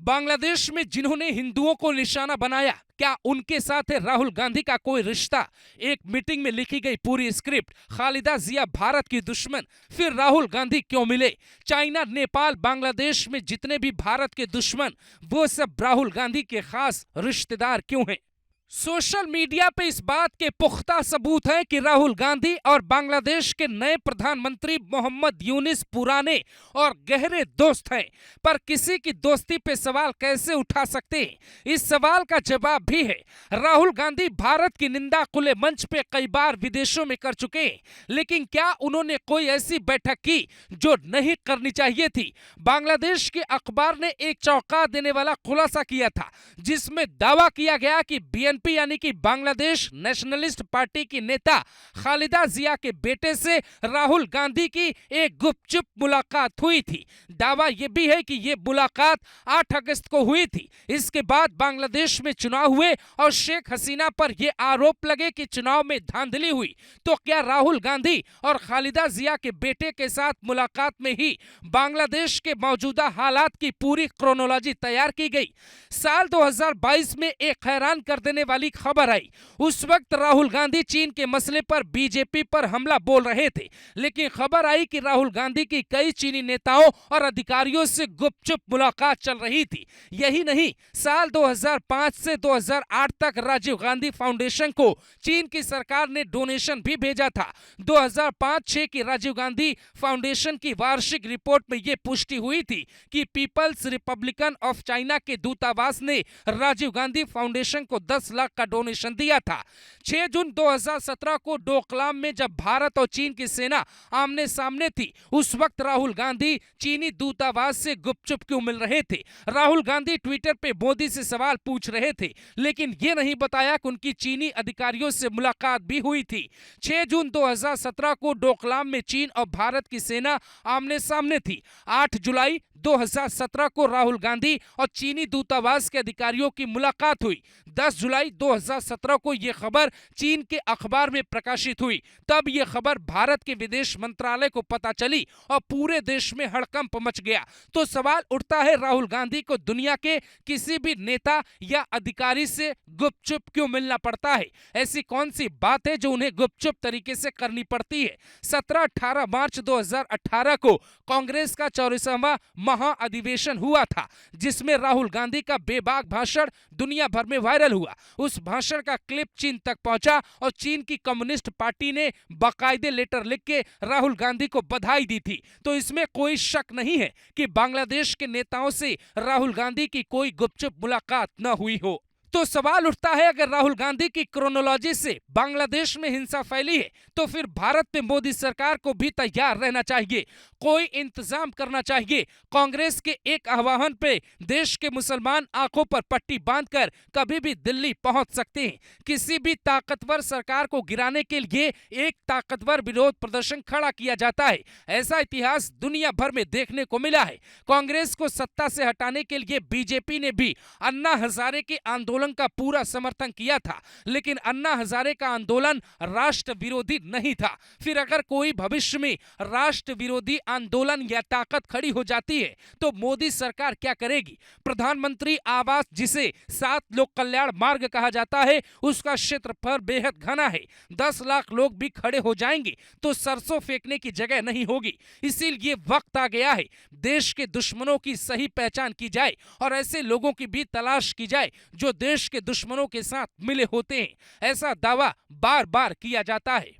बांग्लादेश में जिन्होंने हिंदुओं को निशाना बनाया, क्या उनके साथ है राहुल गांधी का कोई रिश्ता? एक मीटिंग में लिखी गई पूरी स्क्रिप्ट, खालिदा जिया भारत की दुश्मन, फिर राहुल गांधी क्यों मिले? चाइना, नेपाल, बांग्लादेश में जितने भी भारत के दुश्मन, वो सब राहुल गांधी के खास रिश्तेदार क्यों हैं? सोशल मीडिया पे इस बात के पुख्ता सबूत हैं कि राहुल गांधी और बांग्लादेश के नए प्रधानमंत्री मोहम्मद यूनिस पुराने और गहरे दोस्त हैं। पर किसी की दोस्ती पे सवाल कैसे उठा सकते हैं? इस सवाल का जवाब भी है। राहुल गांधी भारत की निंदा खुले मंच पे कई बार विदेशों में कर चुके हैं, लेकिन क्या उन्होंने कोई ऐसी बैठक की जो नहीं करनी चाहिए थी? बांग्लादेश के अखबार ने एक चौंका देने वाला खुलासा किया था, जिसमें दावा किया गया कि बीएनपी यानी कि बांग्लादेश नेशनलिस्ट पार्टी की नेता खालिदा जिया के बेटे से राहुल गांधी की एक गुपचुप मुलाकात हुई थी। दावा यह भी है कि यह मुलाकात 8 अगस्त को हुई थी। इसके बाद बांग्लादेश में चुनाव हुए और शेख हसीना पर यह आरोप लगे कि चुनाव में धांधली हुई। तो क्या राहुल गांधी और खालिदा जिया के बेटे के साथ मुलाकात में ही बांग्लादेश के मौजूदा हालात की पूरी क्रोनोलॉजी तैयार की गई? साल 2022 में एक हैरान कर देने वाली खबर आई। उस वक्त राहुल गांधी चीन के मसले पर बीजेपी पर हमला बोल रहे थे, लेकिन खबर आई कि राहुल गांधी की कई चीनी नेताओं और अधिकारियों से गुपचुप मुलाकात चल रही थी। यही नहीं, साल 2005 से 2008 तक राजीव गांधी फाउंडेशन को चीन की सरकार ने डोनेशन भी भेजा था। 2005-6 की राजीव गांधी फाउंडेशन की वार्षिक रिपोर्ट में यह पुष्टि हुई थी कि पीपल्स रिपब्लिकन ऑफ चाइना के दूतावास ने राजीव गांधी फाउंडेशन को 10 लाख का डोनेशन दिया था। 6 जून 2017 को डोकलाम में जब भारत और चीन की सेना आमने सामने थी, उस वक्त राहुल गांधी चीनी दूतावास से गुपचुप क्यों मिल रहे थे? राहुल गांधी ट्विटर पे मोदी से सवाल पूछ रहे थे, लेकिन यह नहीं बताया कि उनकी चीनी अधिकारियों से मुलाकात भी हुई थी। 6 जून 2017 को डोकलाम में चीन और भारत की सेना आमने सामने थी। 8 जुलाई 2017 को राहुल गांधी और चीनी दूतावास के अधिकारियों की मुलाकात हुई। 10 जुलाई 2017 को यह खबर चीन के अखबार में प्रकाशित हुई। तब यह खबर भारत के विदेश मंत्रालय को पता चली और पूरे देश में हड़कंप मच गया। तो सवाल उठता है, राहुल गांधी को दुनिया के किसी भी नेता या अधिकारी से गुपचुप क्यों मिलना पड़ता है? ऐसी कौन सी बात है जो उन्हें गुपचुप तरीके से करनी पड़ती है? 17-18 मार्च 2018 को कांग्रेस का 84वां महाअधिवेशन हुआ था, जिसमें राहुल गांधी का बेबाक भाषण दुनिया भर में वायरल हुआ। उस भाषण का क्लिप चीन तक पहुंचा और चीन की कम्युनिस्ट पार्टी ने बाकायदे लेटर लिख के राहुल गांधी को बधाई दी थी। तो इसमें कोई शक नहीं है कि बांग्लादेश के नेताओं से राहुल गांधी की कोई गुपचुप मुलाकात न हुई हो। तो सवाल उठता है, अगर राहुल गांधी की क्रोनोलॉजी से बांग्लादेश में हिंसा फैली है, तो फिर भारत में मोदी सरकार को भी तैयार रहना चाहिए, कोई इंतजाम करना चाहिए। कांग्रेस के एक आह्वान पे देश के मुसलमान आंखों पर पट्टी बांधकर कभी भी दिल्ली पहुंच सकते हैं। किसी भी ताकतवर सरकार को गिराने के लिए एक ताकतवर विरोध प्रदर्शन खड़ा किया जाता है। ऐसा इतिहास दुनिया भर में देखने को मिला है। कांग्रेस को सत्ता से हटाने के लिए बीजेपी ने भी अन्ना हजारे के आंदोलन का पूरा समर्थन किया था, लेकिन अन्ना हजारे का आंदोलन राष्ट्र विरोधी नहीं था। फिर अगर कोई भविष्य में राष्ट्र विरोधी आंदोलन या ताकत खड़ी हो जाती है, तो मोदी सरकार क्या करेगी? प्रधानमंत्री आवास, जिसे 7 लोक कल्याण मार्ग कहा जाता है, उसका क्षेत्रफल बेहद घना है। 10 लाख लोग भी खड़े हो जाएंगे तो सरसों फेंकने की जगह नहीं होगी। इसीलिए वक्त आ गया है, देश के दुश्मनों की सही पहचान की जाए और ऐसे लोगों की भी तलाश की जाए जो देश के दुश्मनों के साथ मिले होते हैं। ऐसा दावा बार बार किया जाता है।